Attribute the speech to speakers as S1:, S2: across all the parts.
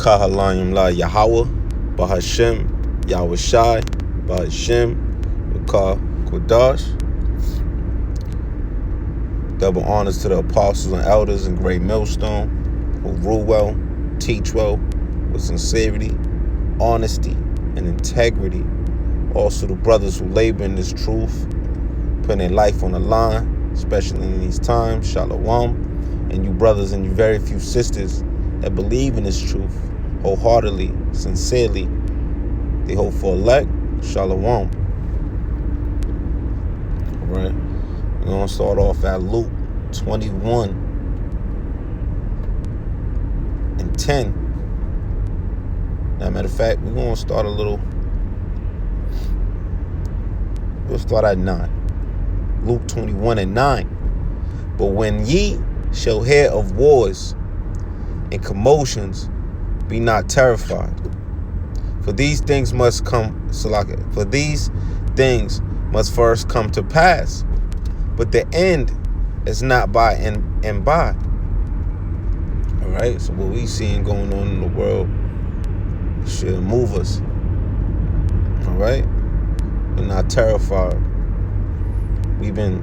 S1: Kahalayim La Yahweh, Bahashem, Yahweh Shai, Bahashem, Ka Kodash. Double honors to the apostles and elders in Great Millstone who rule well, teach well, with sincerity, honesty, and integrity. Also the brothers who labor in this truth, putting their life on the line, especially in these times. Shalom. And you brothers and you very few sisters that believe in this truth wholeheartedly, sincerely. They hope for elect. Shalom. All right. We're going to start off at Luke 21:10. Now, matter of fact, we're going to start we'll start at 9. Luke 21:9. But when ye shall hear of wars and commotions, be not terrified. For these things must first come to pass. But the end is not by and by. All right. So what we seeing going on in the world should move us. All right. We're not terrified. We're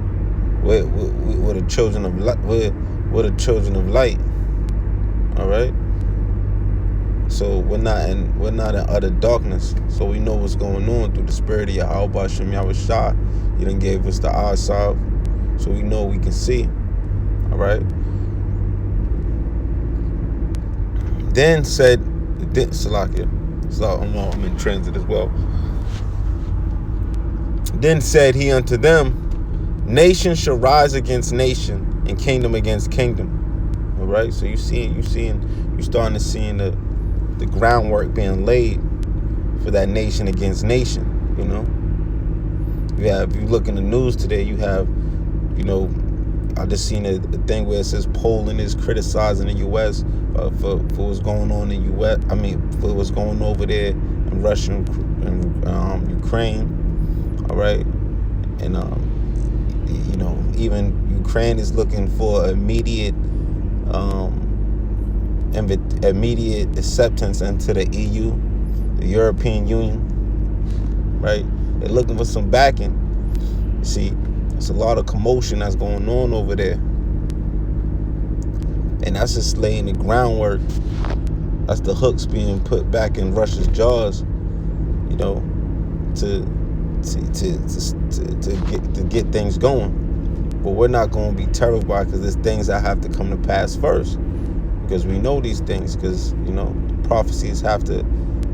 S1: the children of light. We're the children of light. All right. So we're not in utter darkness. So we know what's going on through the spirit of Yahweh Shem Yahweh Shah. He done gave us the eye salve, so we know we can see. All right. Then said, Salakia. So I'm in transit as well. Then said he unto them, nation shall rise against nation, and kingdom against kingdom. All right. So you starting to see the groundwork being laid for that nation against nation. You know. If you look in the news today, you have, I just seen a thing where it says Poland is criticizing the U.S. For what's going on in U.S. For what's going over there in Russia and Ukraine. All right, and even Ukraine is looking for immediate acceptance into the EU, the European Union. Right. They're looking for some backing. You see, it's a lot of commotion that's going on over there. And that's just laying the groundwork. That's the hooks being put back in Russia's jaws, to get things going. But we're not going to be terrified because there's things that have to come to pass first. Because we know these things, because, prophecies have to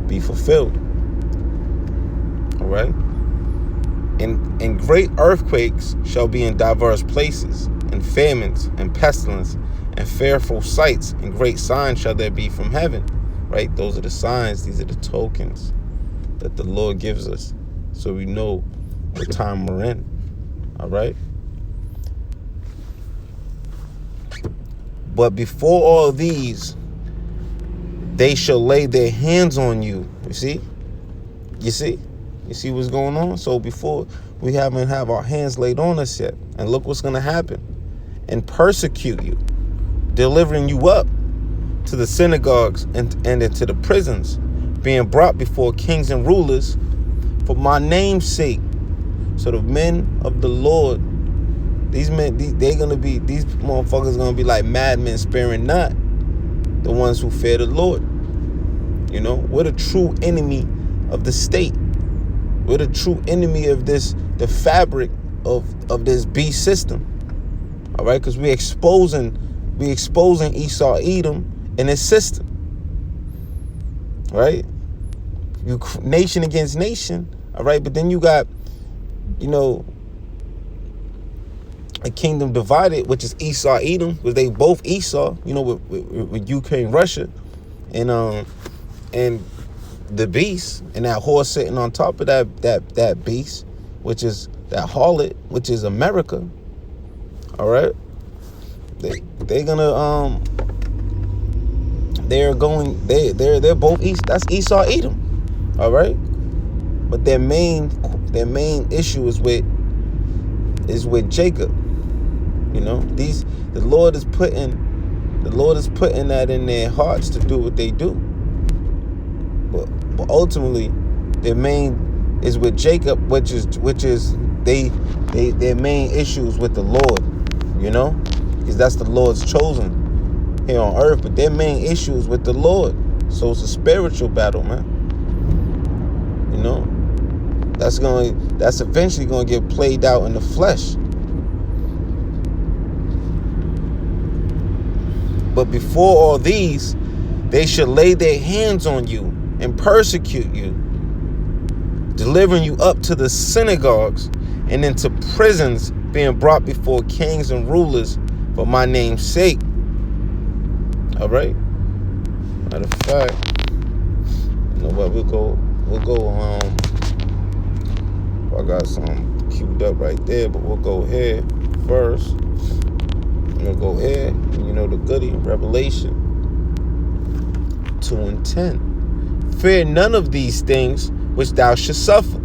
S1: be fulfilled. All right? And great earthquakes shall be in diverse places, and famines, and pestilence, and fearful sights, and great signs shall there be from heaven. Right? Those are the signs. These are the tokens that the Lord gives us, so we know the time we're in. All right? But before all these, they shall lay their hands on you. You see? You see what's going on? So before, we haven't have our hands laid on us yet. And look what's going to happen. And persecute you, delivering you up to the synagogues and into the prisons, being brought before kings and rulers for my name's sake. So the men of the Lord, these motherfuckers gonna be like madmen sparing not the ones who fear the Lord. We're the true enemy of the state. We're the true enemy of the fabric of this beast system. All right, because we exposing Esau, Edom, and his system. Right, nation against nation. All right, but then you got, a kingdom divided, which is Esau, Edom, because they both Esau. With Ukraine, Russia, and the beast, and that horse sitting on top of that beast, which is that harlot, which is America. All right, they're both East. That's Esau, Edom. All right, but their main issue is with Jacob. The Lord is putting that in their hearts to do what they do. But ultimately, their main is with Jacob, which is their main issues with the Lord, because that's the Lord's chosen here on earth. But their main issues with the Lord. So it's a spiritual battle, man. That's eventually going to get played out in the flesh. But before all these, they should lay their hands on you and persecute you, delivering you up to the synagogues and into prisons, being brought before kings and rulers for my name's sake. All right. Matter of fact, you know what? We'll go. I got some queued up right there, but we'll go here first. We'll go here. The goodie, Revelation 2:10. Fear none of these things which thou shouldst suffer.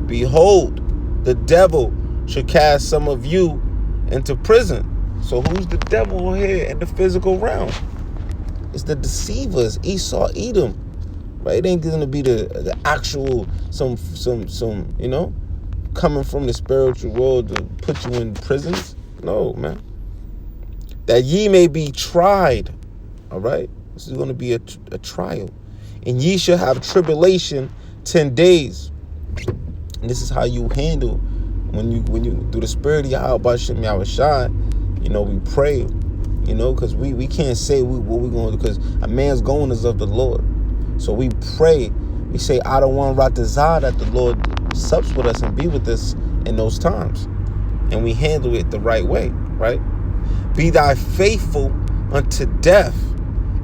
S1: Behold, the devil shall cast some of you into prison. So who's the devil here in the physical realm? It's the deceivers, Esau, Edom. Right? It ain't gonna be the actual some coming from the spiritual world to put you in prisons. No, man. That ye may be tried. All right? This is going to be a trial. And ye shall have tribulation 10 days. And this is how you handle when you through the spirit of Yahweh Shem Yahushai, we pray, because we can't say what we're going to do, because a man's going is of the Lord. So we pray. We say, I don't want Ratazah, that the Lord sups with us and be with us in those times. And we handle it the right way, right? Be thy faithful unto death,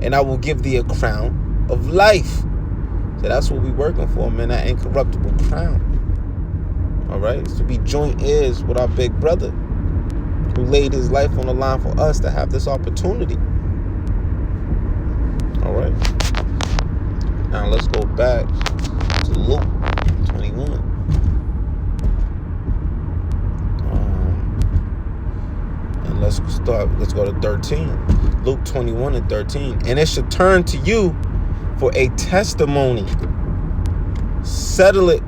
S1: and I will give thee a crown of life. So that's what we're working for, man, that incorruptible crown. All right? It's to be joint heirs with our big brother who laid his life on the line for us to have this opportunity. All right? Now let's go back to Luke 21. Let's go to 13. Luke 21:13. And it shall turn to you for a testimony. Settle it,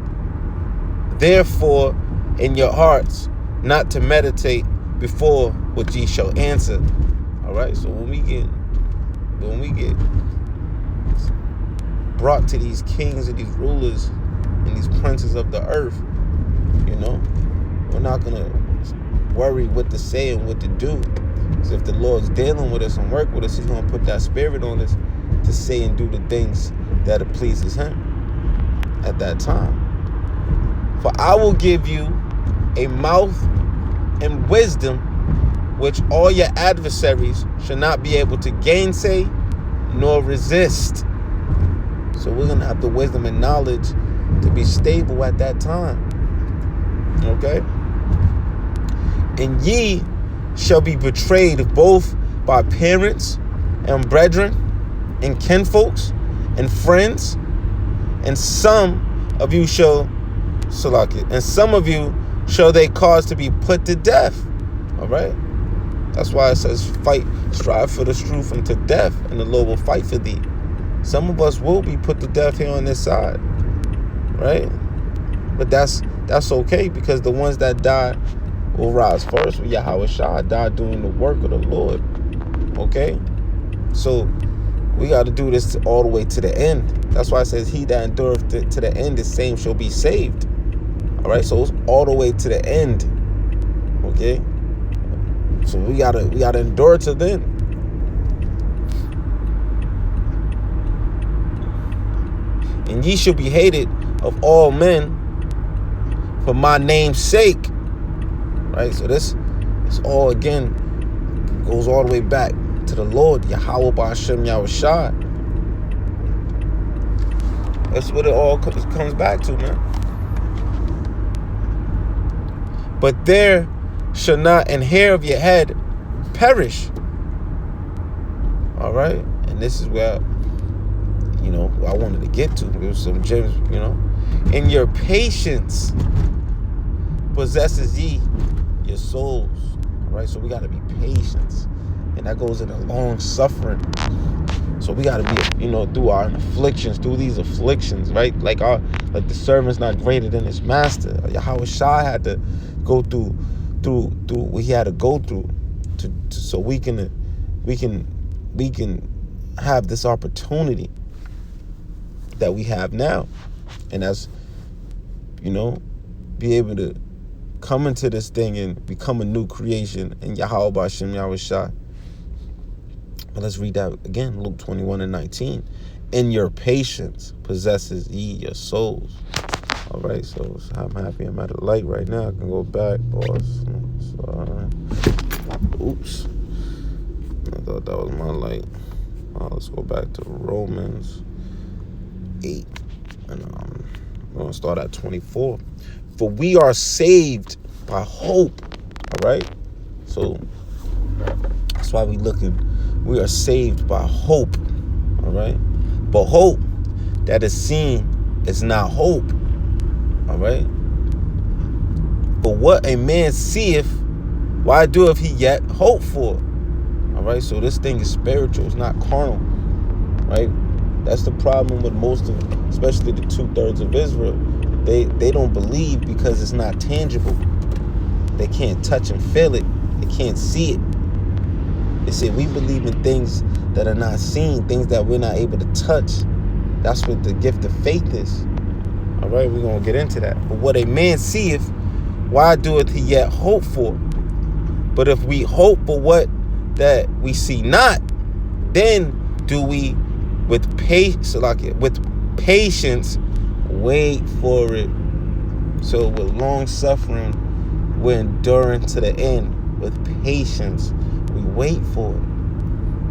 S1: therefore, in your hearts, not to meditate before what ye shall answer. All right. So when we get brought to these kings and these rulers and these princes of the earth, we're not gonna worry what to say and what to do. Because if the Lord's dealing with us and work with us, he's going to put that spirit on us to say and do the things that it pleases him at that time. For I will give you a mouth and wisdom which all your adversaries shall not be able to gainsay nor resist. So we're going to have the wisdom and knowledge to be stable at that time. Okay? And ye shall be betrayed both by parents and brethren and kinfolks and friends, and some of you shall they cause to be put to death. All right? That's why it says strive for the truth unto death, and the Lord will fight for thee. Some of us will be put to death here on this side, right? But that's okay, because the ones that die will rise first. Yahweh Shah died doing the work of the Lord. Okay? So we got to do this all the way to the end. That's why it says, he that endureth to the end, the same shall be saved. All right? So it's all the way to the end. Okay? So we gotta endure to then. And ye shall be hated of all men for my name's sake. Right? So this all again goes all the way back to the Lord, Yahweh Ba'ashem Yahushai. That's what it all comes back to, man. But there shall not an hair of your head perish. All right? And this is where, I wanted to get to. There's some gems, In your patience possesses ye your souls. All right? So we got to be patient. And that goes in a long suffering. So we got to be, through our afflictions, through these afflictions, right? Like the servant's not greater than his master. Yahweh Shai had to go through what he had to go through so we can have this opportunity that we have now, and that's be able to come into this thing and become a new creation in Yahweh B'Shem Yahweh Shai. But let's read that again, Luke 21:19. In your patience possesses ye your souls. All right, so I'm happy I'm at a light right now. I can go back. Oops. I thought that was my light. Let's go back to Romans 8. And I'm going to start at 24. For we are saved by hope. All right? So that's why we are saved by hope. All right? But hope that is seen is not hope. All right? But what a man seeth, why doeth he yet hope for? All right? So this thing is spiritual. It's not carnal. Right? That's the problem with most of, especially the 2/3 of Israel. They don't believe because it's not tangible. They can't touch and feel it. They can't see it. They say we believe in things that are not seen, things that we're not able to touch. That's what the gift of faith is. All right, we're going to get into that. But what a man seeth, why doeth he yet hope for? But if we hope for what that we see not, then do we with patience wait for it. So with long suffering, we're enduring to the end. With patience, we wait for it.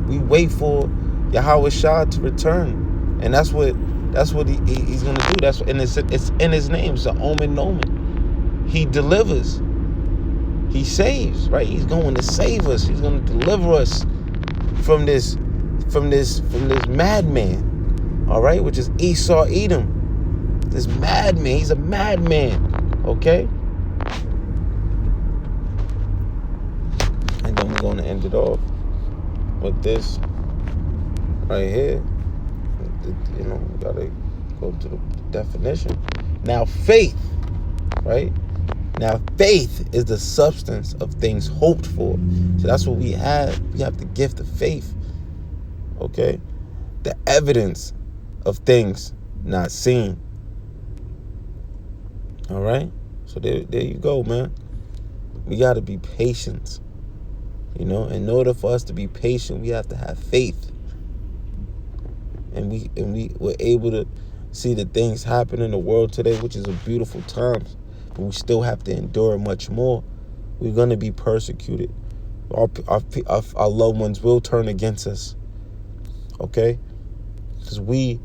S1: We wait for Yahweh Shai to return, and that's what he's gonna do. That's it's in his name. It's the Omen Nomen. He delivers. He saves. Right? He's going to save us. He's going to deliver us from this madman. All right, which is Esau Edom. This madman. He's a madman. Okay. And then we're going to end it off with this right here. We gotta go to the definition. Now faith, right? Now faith is the substance of things hoped for. So that's what we have. We have the gift of faith. Okay? The evidence of things not seen. All right? So there you go, man. We got to be patient. In order for us to be patient, we have to have faith. And we're able to see the things happen in the world today, which is a beautiful time. But we still have to endure much more. We're going to be persecuted. Our loved ones will turn against us. Okay? Because we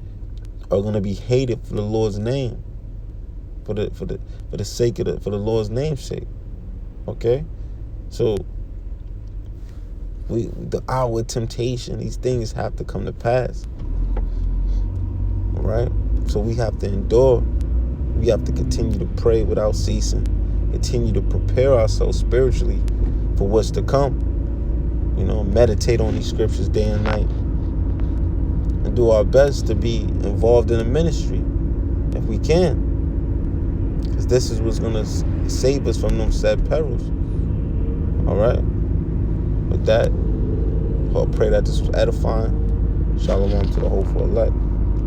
S1: are going to be hated for the Lord's name. For the sake of for the Lord's name's sake. Okay? So the hour of temptation, these things have to come to pass. All right? So we have to endure. We have to continue to pray without ceasing. Continue to prepare ourselves spiritually for what's to come. Meditate on these scriptures day and night. And do our best to be involved in the ministry if we can. Because this is what's going to save us from them said perils. All right? With that, I'll pray that this was edifying. Shalom to the hopeful elect.